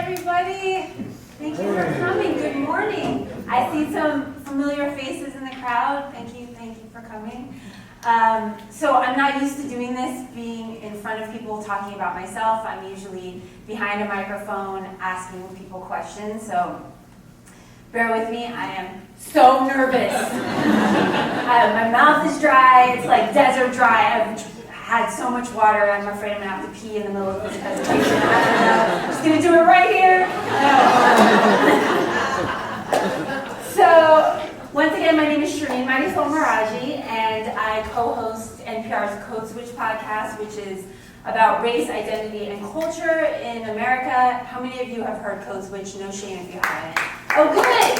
everybody. Thank you for coming. Good morning. I see some familiar faces in the crowd. Thank you for coming. So I'm not used to doing this, being in front of people talking about myself. I'm usually behind a microphone asking people questions, so bear with me. I am so nervous. My mouth is dry. It's like desert dry. I've had so much water. I'm afraid I'm going to have to pee in the middle of this presentation. I don't know. I'm just going to do it right here. So, once again, my name is Shereen Marisol Meraji, and I co-host NPR's Code Switch podcast, which is about race, identity, and culture in America. How many of you have heard Code Switch? No shame if you haven't. Oh, good!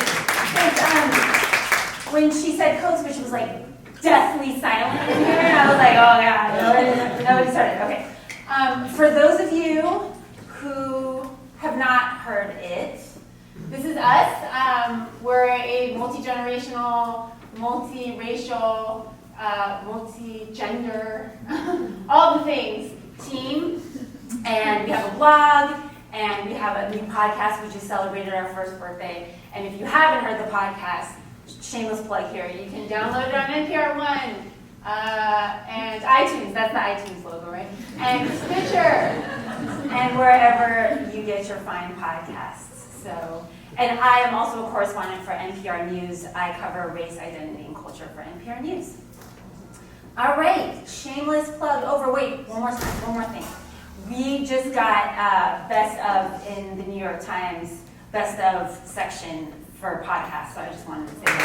When she said Code Switch, it was like deathly silent in here, and I was like, oh god, nobody started. Okay. For those of you who have not heard it, this is us. We're a multi-generational, multi-racial, multi-gender, all the things team, and we have a blog, and we have a new podcast. We just celebrated our first birthday, and if you haven't heard the podcast, shameless plug here, you can download it on NPR One, and iTunes, that's the iTunes logo, right? And Stitcher, and wherever you get your fine podcasts. So, and I am also a correspondent for NPR News. I cover race, identity, and culture for NPR News. All right, shameless plug over. Wait, one more thing. We just got Best Of in the New York Times Best Of section for podcasts, so I just wanted to say that.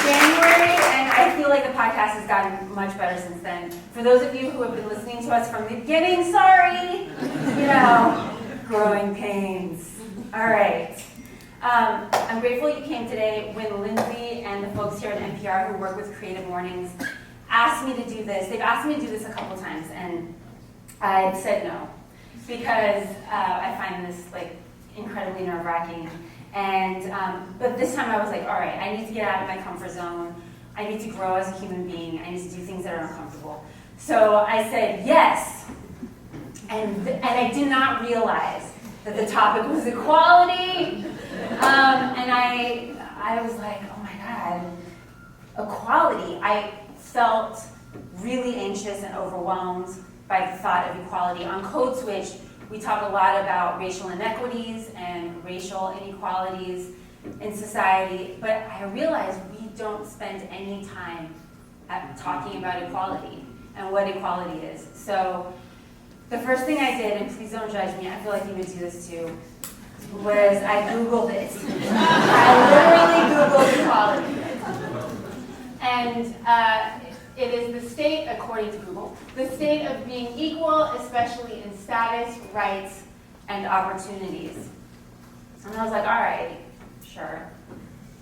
January, and I feel like the podcast has gotten much better since then. For those of you who have been listening to us from the beginning, sorry, growing pains. All right. I'm grateful you came today. When Lindsay and the folks here at NPR who work with CreativeMornings asked me to do this, they've asked me to do this a couple times, and I said no, because I find this like incredibly nerve-wracking. And but this time I was like, all right, I need to get out of my comfort zone. I need to grow as a human being. I need to do things that are uncomfortable. So I said yes, and I did not realize that the topic was equality. And I was like, oh my God, equality. I felt really anxious and overwhelmed by the thought of equality. On Code Switch, we talk a lot about racial inequities and racial inequalities in society, but I realized we don't spend any time talking about equality and what equality is. So the first thing I did, and please don't judge me, I feel like you would do this too, was I Googled it. I literally Googled equality. And it is the state, according to Google, the state of being equal, especially in status, rights, and opportunities. And I was like, all right, sure.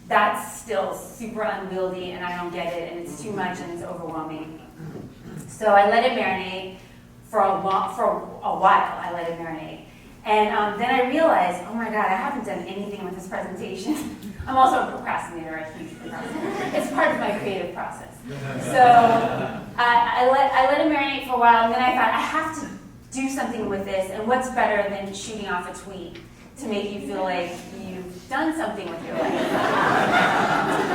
That's still super unwieldy, and I don't get it, and it's too much, and it's overwhelming. So I let it marinate for a while. I let it marinate. And then I realized, oh my God, I haven't done anything with this presentation. I'm also a procrastinator, a huge procrastinator. It's part of my creative process. So I let it marinate for a while, and then I thought, I have to do something with this, and what's better than shooting off a tweet to make you feel like you've done something with your life.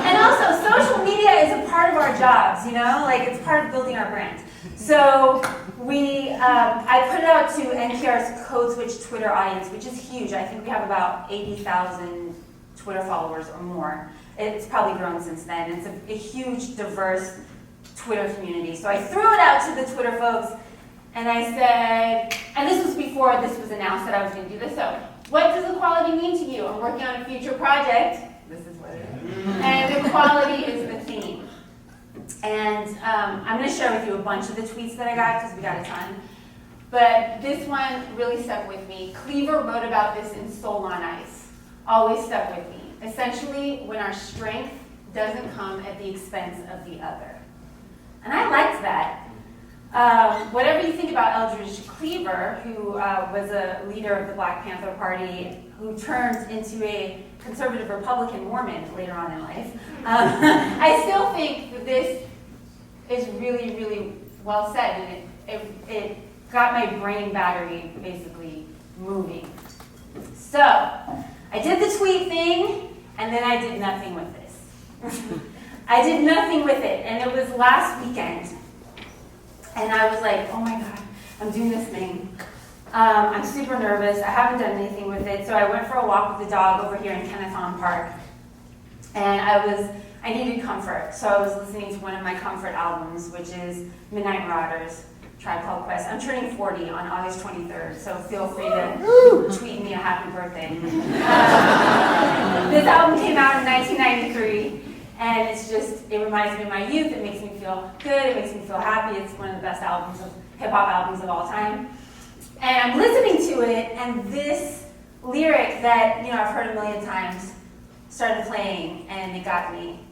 And also, social media is a part of our jobs, like it's part of building our brand. So I put it out to NPR's Code Switch Twitter audience, which is huge. I think we have about 80,000 Twitter followers or more. It's probably grown since then. It's a huge, diverse Twitter community. So I threw it out to the Twitter folks, and I said, and this was before this was announced that I was going to do this, so what does equality mean to you? I'm working on a future project. This is what it is. And equality is the theme. And I'm going to share with you a bunch of the tweets that I got, because we got a ton. But this one really stuck with me. Cleaver wrote about this in Soul on Ice. Always stuck with me. Essentially, when our strength doesn't come at the expense of the other. And I liked that. Whatever you think about Eldridge Cleaver, who was a leader of the Black Panther Party, who turned into a conservative Republican Mormon later on in life, I still think that this is really, really well said, and it got my brain battery basically moving. So I did the tweet thing, and then I did nothing with this. I did nothing with it, and it was last weekend. And I was like, oh my God, I'm doing this thing. I'm super nervous. I haven't done anything with it. So I went for a walk with the dog over here in Kennethon Park. And I needed comfort. So I was listening to one of my comfort albums, which is Midnight Marauders, Tribe Called Quest. I'm turning 40 on August 23rd, so feel free to tweet me a happy birthday. This album came out in 1993. And it reminds me of my youth. It makes me feel good. It makes me feel happy. It's one of the best hip-hop albums of all time. And I'm listening to it, and this lyric that I've heard a million times started playing, and it got me.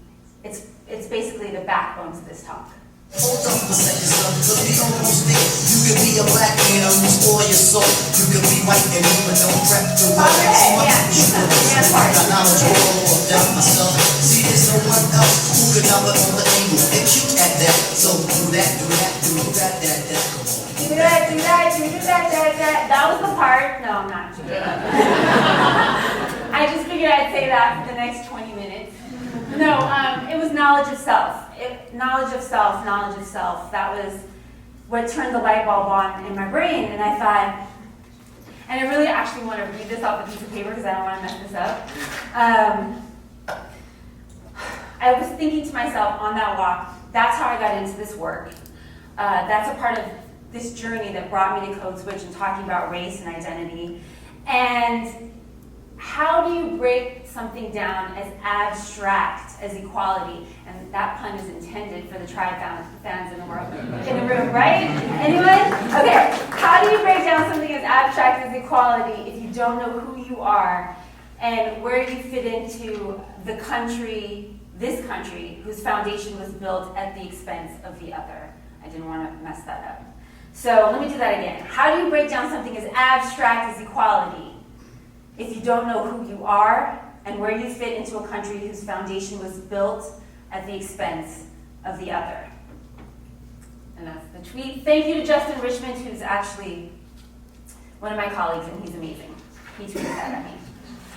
It's basically the backbone to this talk. Hold up a second, son, cause we almost there. You can be a black man and restore your soul. You can be white and even don't prep the way. Down myself. See, there's no one else who could number on the angle and cute at that. So do that. Come on. Do that. That was the part. No, I'm not. I just figured I'd say that for the next 20 minutes. No, it was knowledge of self. Knowledge of self. That was what turned the light bulb on in my brain. And I thought, and I really actually want to read this off a piece of paper because I don't want to mess this up. I was thinking to myself on that walk, that's how I got into this work. That's a part of this journey that brought me to Code Switch and talking about race and identity. And how do you break something down as abstract as equality? And that pun is intended for the Tribe fans in the room, right? Anyone? Okay. How do you break down something as abstract as equality if you don't know who you are and where you fit into the country, this country, whose foundation was built at the expense of the other? I didn't want to mess that up. So let me do that again. How do you break down something as abstract as equality if you don't know who you are and where you fit into a country whose foundation was built at the expense of the other? And that's the tweet. Thank you to Justin Richmond, who's actually one of my colleagues, and he's amazing. He tweeted that at me.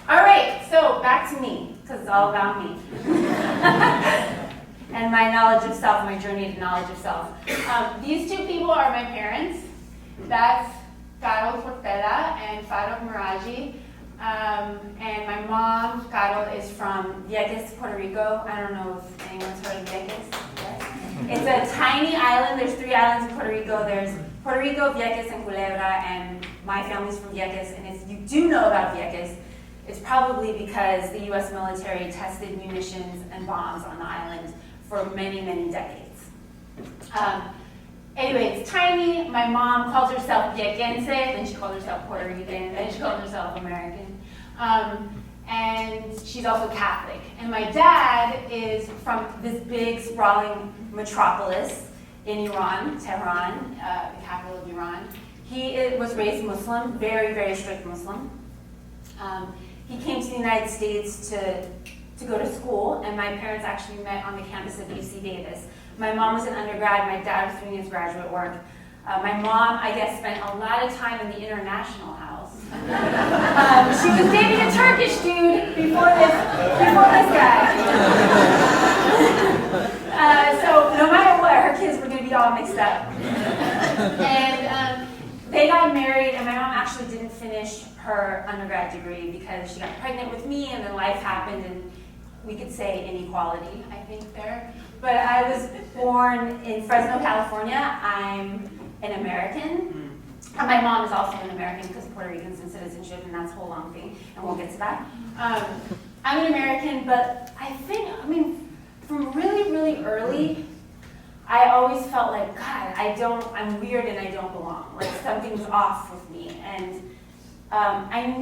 All right, so back to me, because it's all about me. And my knowledge of self, my journey to knowledge of self. These two people are my parents. That's Carol Portela and Farah Meraji. And my mom, Carol, is from Vieques, Puerto Rico. I don't know if anyone's heard of Vieques. Yes. It's a tiny island. There's 3 islands in Puerto Rico. There's Puerto Rico, Vieques, and Culebra, and my family's from Vieques. And if you do know about Vieques, it's probably because the U.S. military tested munitions and bombs on the island for many, many decades. Anyway, it's tiny. My mom calls herself Viequense, then she called herself Puerto Rican, then she called herself American. And she's also Catholic. And my dad is from this big, sprawling metropolis in Iran, Tehran, the capital of Iran. He was raised Muslim, very, very strict Muslim. He came to the United States to go to school, and my parents actually met on the campus of UC Davis. My mom was an undergrad, my dad was doing his graduate work. My mom, I guess, spent a lot of time in the international house. She was dating a Turkish dude before this guy. So no matter what, her kids were going to be all mixed up. And they got married, and my mom actually didn't finish her undergrad degree because she got pregnant with me, and then life happened, and we could say inequality, I think, there. But I was born in Fresno, California. I'm an American. And my mom is also an American because of Puerto Rican citizenship, and that's a whole long thing, and we'll get to that. I'm an American, but from really, really early, I always felt like, God, I'm weird and I don't belong. Like something's off with me. And I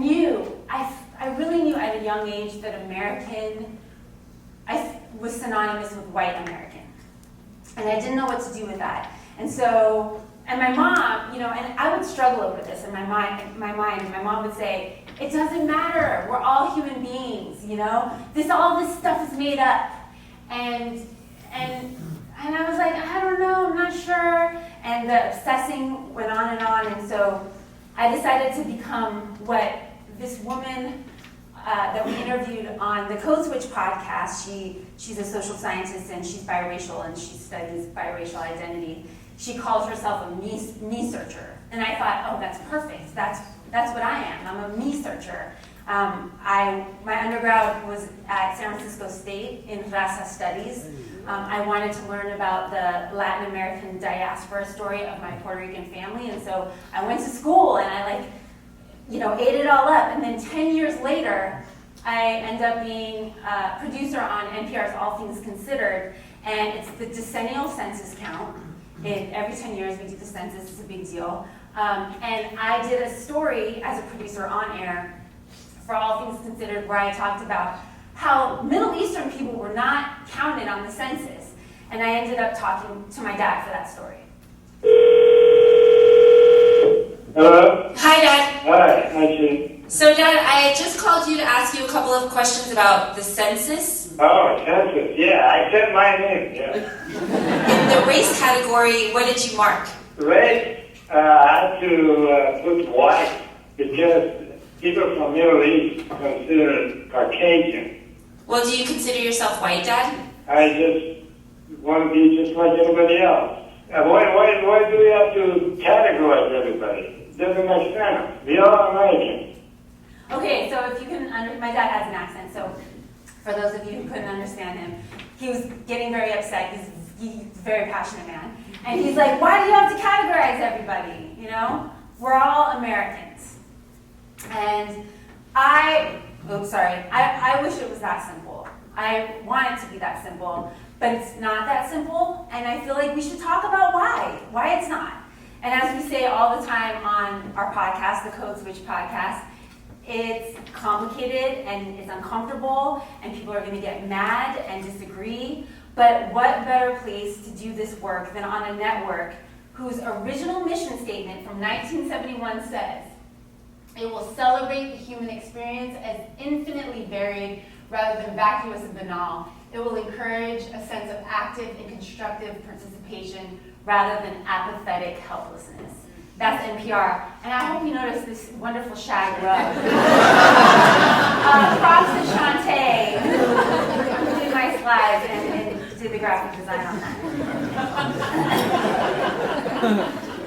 really knew at a young age that American, was synonymous with white American. And I didn't know what to do with that. And so, and my mom, and I would struggle over this in my mind, and my mom would say, it doesn't matter, we're all human beings, all this stuff is made up. And I was like, I don't know, I'm not sure. And the obsessing went on, and so I decided to become what this woman that we interviewed on the Code Switch podcast, she's a social scientist and she's biracial and she studies biracial identity. She calls herself a me searcher. And I thought, oh, that's perfect. That's what I am. I'm a me searcher. My undergrad was at San Francisco State in Raza Studies. I wanted to learn about the Latin American diaspora story of my Puerto Rican family, and so I went to school and I ate it all up. And then 10 years later, I end up being a producer on NPR's All Things Considered, and it's the decennial census count. Every 10 years we do the census, it's a big deal. And I did a story as a producer on air for All Things Considered where I talked about how Middle Eastern people were not counted on the census. And I ended up talking to my dad for that story. Hello? Hi, Dad. Hi, Gene. So, Dad, I just called you to ask you a couple of questions about the census. Oh, census. Yeah, I said my name, yeah. In the race category, what did you mark? Race, I had to put white because people from Middle East consider Caucasian. Well, do you consider yourself white, Dad? I just want to be just like everybody else. Why do we have to categorize everybody? It doesn't make sense. We are Americans. Okay, so if you can, my dad has an accent, so for those of you who couldn't understand him, he was getting very upset. He's a very passionate man. And he's like, why do you have to categorize everybody? You know? We're all Americans. And I wish it was that simple. I want it to be that simple, but it's not that simple, and I feel like we should talk about why it's not. And as we say all the time on our podcast, the Code Switch podcast, it's complicated and it's uncomfortable, and people are going to get mad and disagree, but what better place to do this work than on a network whose original mission statement from 1971 says, "It will celebrate the human experience as infinitely varied rather than vacuous and banal. It will encourage a sense of active and constructive participation rather than apathetic helplessness." That's NPR. And I hope you notice this wonderful shag rug. Props to Shantae, who did my slides and did the graphic design on that.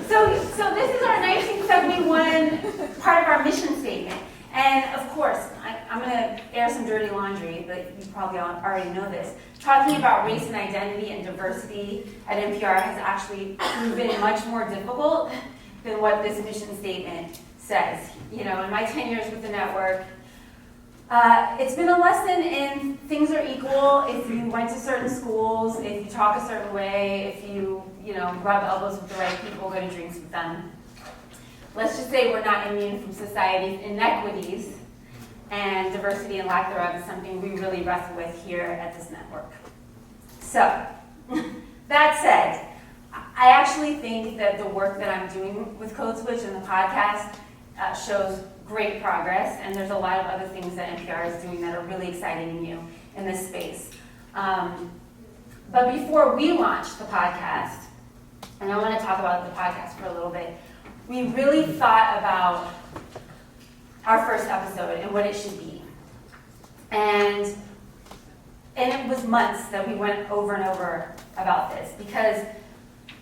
So this is our 1971 part of our mission statement. And of course, I'm going to air some dirty laundry, but you probably already know this. Talking about race and identity and diversity at NPR has actually proven much more difficult than what this mission statement says. You know, in my 10 years with the network, it's been a lesson in things are equal if you went to certain schools, if you talk a certain way, if you rub elbows with the right people, go to drinks with them. Let's just say we're not immune from society's inequities, and diversity and lack thereof is something we really wrestle with here at this network. So, that said, I actually think that the work that I'm doing with Code Switch and the podcast shows great progress, and there's a lot of other things that NPR is doing that are really exciting and new in this space. But before we launched the podcast, and I want to talk about the podcast for a little bit, we really thought about our first episode and what it should be. And it was months that we went over and over about this, because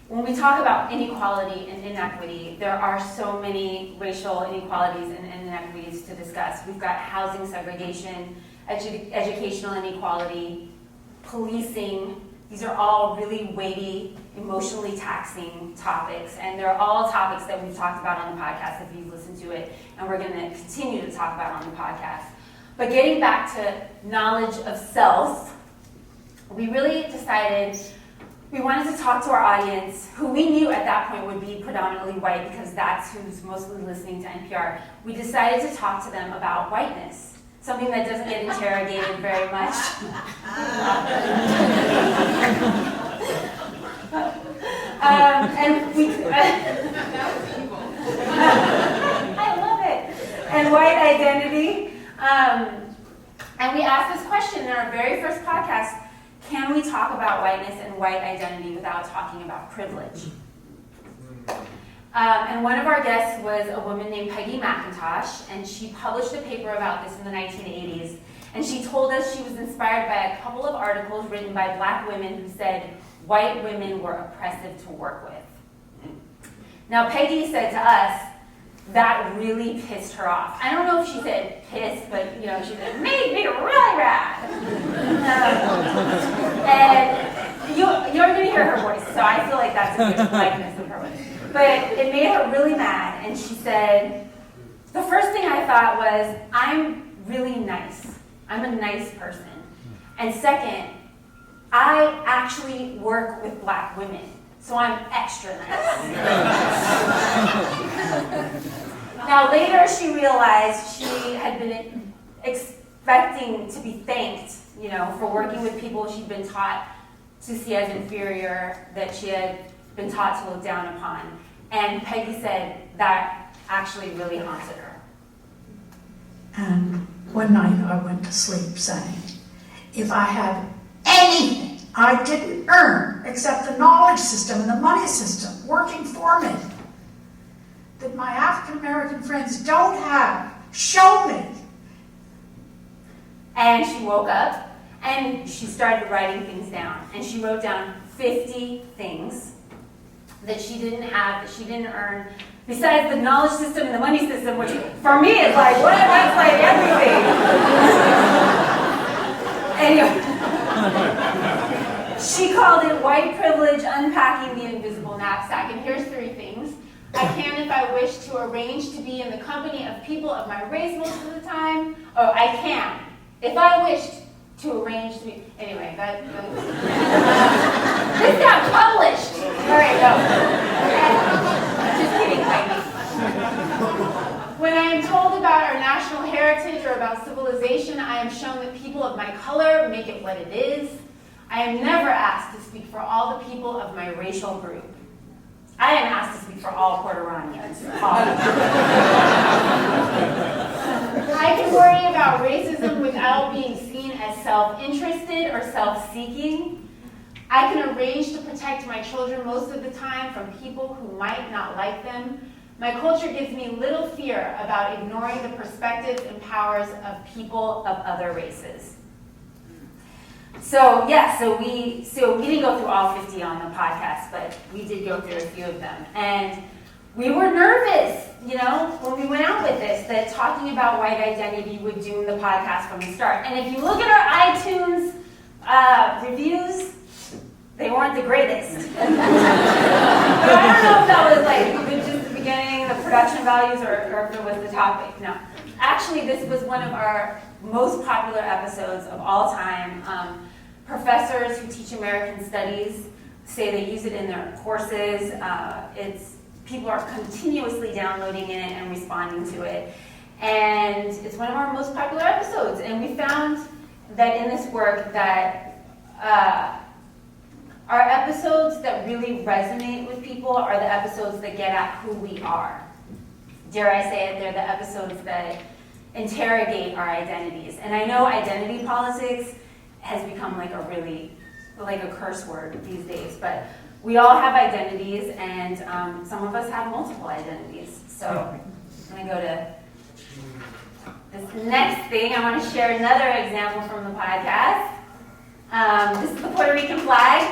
when we talk about inequality and inequity, there are so many racial inequalities and inequities to discuss. We've got housing segregation, educational inequality, policing. These are all really weighty, emotionally taxing topics, and they're all topics that we've talked about on the podcast if you've listened to it, and we're going to continue to talk about on the podcast. But getting back to knowledge of self, we really decided we wanted to talk to our audience, who we knew at that point would be predominantly white because that's who's mostly listening to NPR. We decided to talk to them about whiteness, something that doesn't get interrogated very much. And we, I love it. And white identity. And we asked this question in our very first podcast: can we talk about whiteness and white identity without talking about privilege? And one of our guests was a woman named Peggy McIntosh, and she published a paper about this in the 1980s. And she told us she was inspired by a couple of articles written by black women who said white women were oppressive to work with. Now, Peggy said to us, that really pissed her off. I don't know if she said pissed, but she said, made me really mad. And you're going to hear her voice, so I feel like that's a good likeness of her voice. But it made her really mad, and she said, the first thing I thought was, I'm really nice. I'm a nice person. And second, I actually work with black women, so I'm extra nice. Now later she realized she had been expecting to be thanked, for working with people she'd been taught to see as inferior, that she had been taught to look down upon. And Peggy said that actually really haunted her. And one night I went to sleep saying, if I have anything I didn't earn except the knowledge system and the money system working for me that my African American friends don't have, show me. And she woke up and she started writing things down. And she wrote down 50 things that she didn't have, that she didn't earn, besides the knowledge system and the money system, which for me is like, what? That's like everything. Anyway, she called it white privilege unpacking the invisible knapsack. And here's 3 things. I can, if I wish, to arrange to be in the company of people of my race most of the time. Oh, I can, if I wished to arrange to be. Anyway, this got published. All right, no. Just kidding, Heidi. When I am told about our national heritage or about civilization, I am shown that people of my color make it what it is. I am never asked to speak for all the people of my racial group. I am asked to speak for all Puerto Ricans. I can worry about racism without being seen as self-interested or self-seeking. I can arrange to protect my children most of the time from people who might not like them. My culture gives me little fear about ignoring the perspectives and powers of people of other races. So we didn't go through all 50 on the podcast, but we did go through a few of them. And we were nervous, when we went out with this, that talking about white identity would doom the podcast from the start. And if you look at our iTunes reviews, they weren't the greatest. But I don't know if that was just the beginning, the production values, or if it was the topic. No. Actually, this was one of our most popular episodes of all time. Professors who teach American Studies say they use it in their courses. People are continuously downloading it and responding to it. And it's one of our most popular episodes. And we found that in this work that our episodes that really resonate with people are the episodes that get at who we are. Dare I say it, they're the episodes that interrogate our identities. And I know identity politics has become like a curse word these days, but we all have identities, and some of us have multiple identities. So I'm going to go to this next thing. I want to share another example from the podcast. This is the Puerto Rican flag.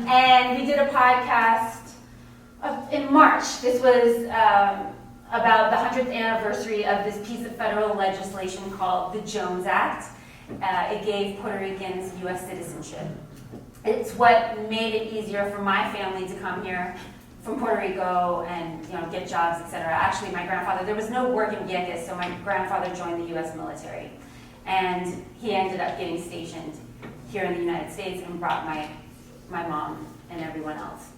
And we did a podcast in March. This was about the 100th anniversary of this piece of federal legislation called the Jones Act. It gave Puerto Ricans U.S. citizenship. It's what made it easier for my family to come here from Puerto Rico and get jobs, etc. Actually, my grandfather, there was no work in Vieques, so my grandfather joined the U.S. military. And he ended up getting stationed here in the United States and brought my mom and everyone else.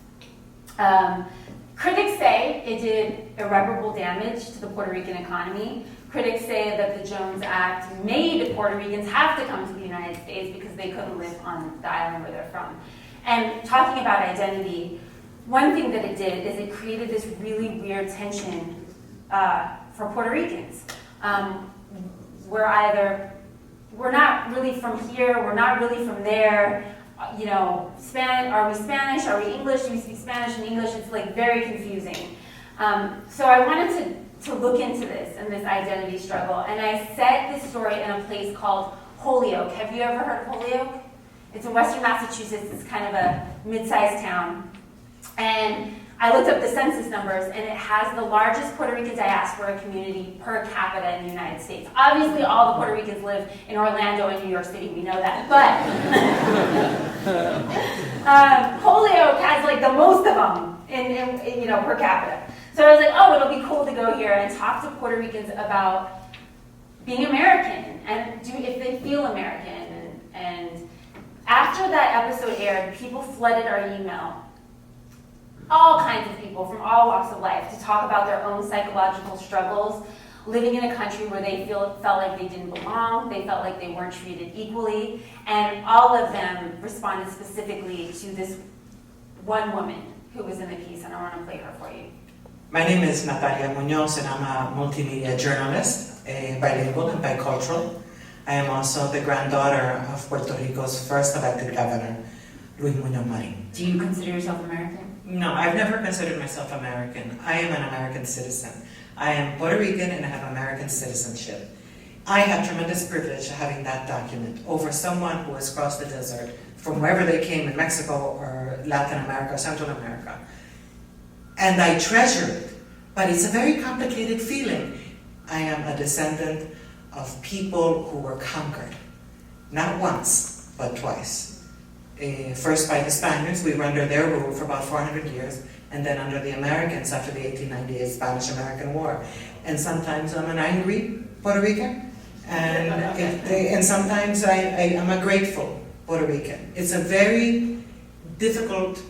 Critics say it did irreparable damage to the Puerto Rican economy. Critics say that the Jones Act made Puerto Ricans have to come to the United States because they couldn't live on the island where they're from. And talking about identity, one thing that it did is it created this really weird tension for Puerto Ricans. We're not really from here, we're not really from there. you know, are we Spanish? Are we English? Do we speak Spanish and English? It's like very confusing. So I wanted to look into this and this identity struggle, and I set this story in a place called Holyoke. Have you ever heard of Holyoke? It's in Western Massachusetts. It's kind of a mid-sized town. And I looked up the census numbers, and it has the largest Puerto Rican diaspora community per capita in the United States. Obviously, all the Puerto Ricans live in Orlando and New York City. We know that. But Holyoke has like the most of them in you know, per capita. So I was like, oh, it'll be cool to go here and talk to Puerto Ricans about being American and if they feel American. And after that episode aired, people flooded our email. All kinds of people from all walks of life to talk about their own psychological struggles, living in a country where they felt like they didn't belong, they felt like they weren't treated equally, and all of them responded specifically to this one woman who was in the piece, and I want to play her for you. My name is Natalia Munoz, and I'm a multimedia journalist, bilingual and bicultural. I am also the granddaughter of Puerto Rico's first elected governor, Luis Muñoz Marín. Do you consider yourself American? No, I've never considered myself American. I am an American citizen. I am Puerto Rican and I have American citizenship. I have tremendous privilege of having that document over someone who has crossed the desert from wherever they came in Mexico or Latin America or Central America. And I treasure it, but it's a very complicated feeling. I am a descendant of people who were conquered, not once, but twice. First by the Spaniards, we were under their rule for about 400 years, and then under the Americans after the 1898 Spanish-American War. And sometimes I'm an angry Puerto Rican, and sometimes I'm a grateful Puerto Rican. It's a very difficult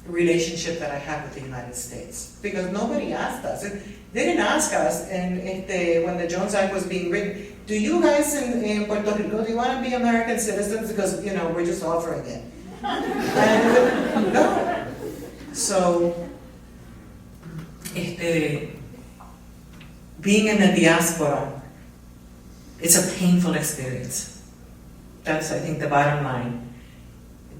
relationship that I have with the United States, because nobody asked us. They didn't ask us, and when the Jones Act was being written, do you guys in Puerto Rico, do you want to be American citizens? Because, you know, we're just offering it. And no. So, being in the diaspora, it's a painful experience. That's, I think, the bottom line.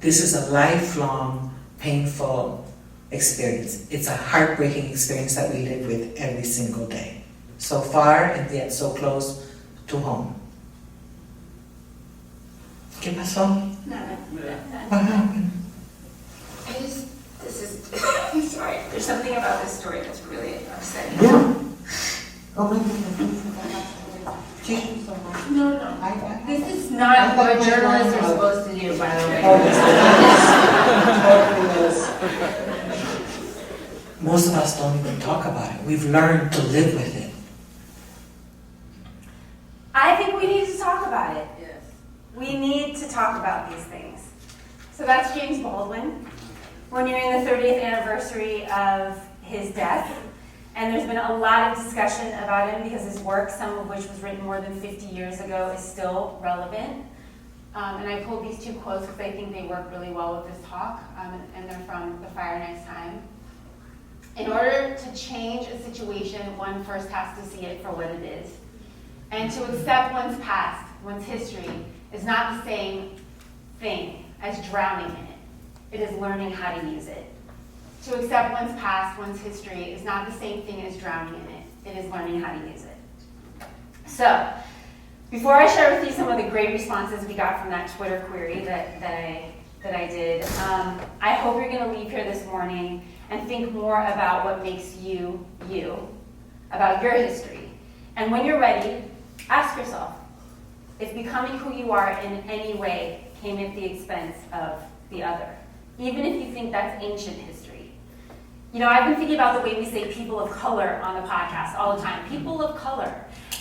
This is a lifelong, painful experience. It's a heartbreaking experience that we live with every single day. So far, and yet so close to home. ¿Qué pasó? What happened? I'm sorry. There's something about this story that's really upsetting. Yeah. Oh my goodness. No. This is not what journalists are supposed to do, by the way. Most of us don't even talk about it. We've learned to live with it. I think we need to talk about it. Yes. We need to talk about these things. So that's James Baldwin. We're nearing the 30th anniversary of his death, and there's been a lot of discussion about him because his work, some of which was written more than 50 years ago, is still relevant. And I pulled these two quotes because I think they work really well with this talk, and they're from The Fire Next Time. In order to change a situation, one first has to see it for what it is. And to accept one's past, one's history, is not the same thing as drowning in it. It is learning how to use it. To accept one's past, one's history, is not the same thing as drowning in it. It is learning how to use it. So, before I share with you some of the great responses we got from that Twitter query that I did, I hope you're going to leave here this morning and think more about what makes you, you, about your history. And when you're ready, ask yourself if becoming who you are in any way came at the expense of the other, even if you think that's ancient history. You know, I've been thinking about the way we say people of color on the podcast all the time, people of color,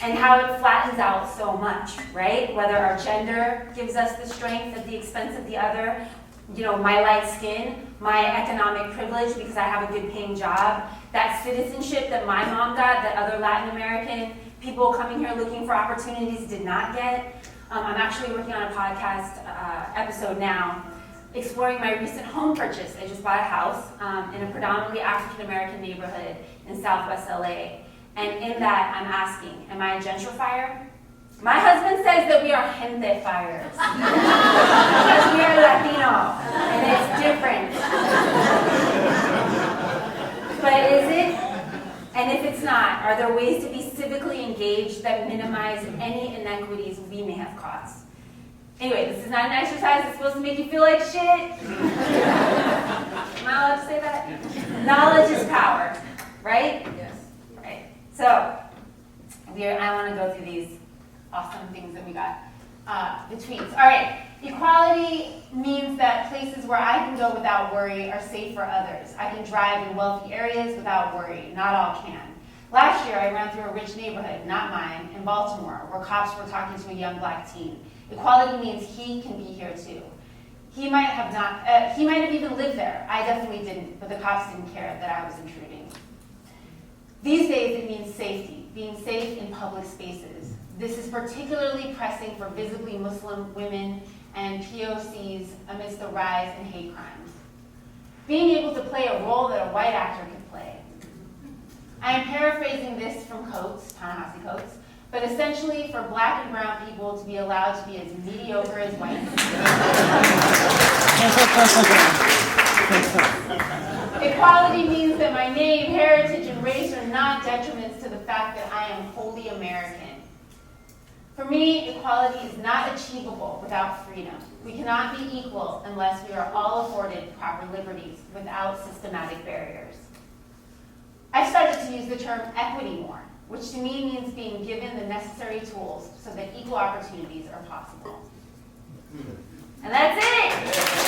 and how it flattens out so much, right? Whether our gender gives us the strength at the expense of the other, you know, my light skin, my economic privilege because I have a good paying job, that citizenship that my mom got, that other Latin American people coming here looking for opportunities did not get. I'm actually working on a podcast episode now exploring my recent home purchase. I just bought a house in a predominantly African American neighborhood in Southwest LA. And in that, I'm asking, am I a gentrifier? My husband says that we are gente fires because we are Latino, and it's different. But is it? And if it's not, are there ways to be civically engaged that minimize any inequities we may have caused? Anyway, this is not an exercise that's supposed to make you feel like shit. Am I allowed to say that? Knowledge is power, right? Yes. Right. So, I want to go through these awesome things that we got. The tweets. All right. Equality means that places where I can go without worry are safe for others. I can drive in wealthy areas without worry. Not all can. Last year, I ran through a rich neighborhood, not mine, in Baltimore, where cops were talking to a young black teen. Equality means he can be here too. He might have even lived there. I definitely didn't, but the cops didn't care that I was intruding. These days, it means safety, being safe in public spaces. This is particularly pressing for visibly Muslim women and POCs amidst the rise in hate crimes. Being able to play a role that a white actor could play. I am paraphrasing this from Coates, Ta-Nehisi Coates, but essentially for black and brown people to be allowed to be as mediocre as whites. Equality means that my name, heritage, and race are not detriments to the fact that I am wholly American. For me, equality is not achievable without freedom. We cannot be equal unless we are all afforded proper liberties without systematic barriers. I've started to use the term equity more, which to me means being given the necessary tools so that equal opportunities are possible. And that's it!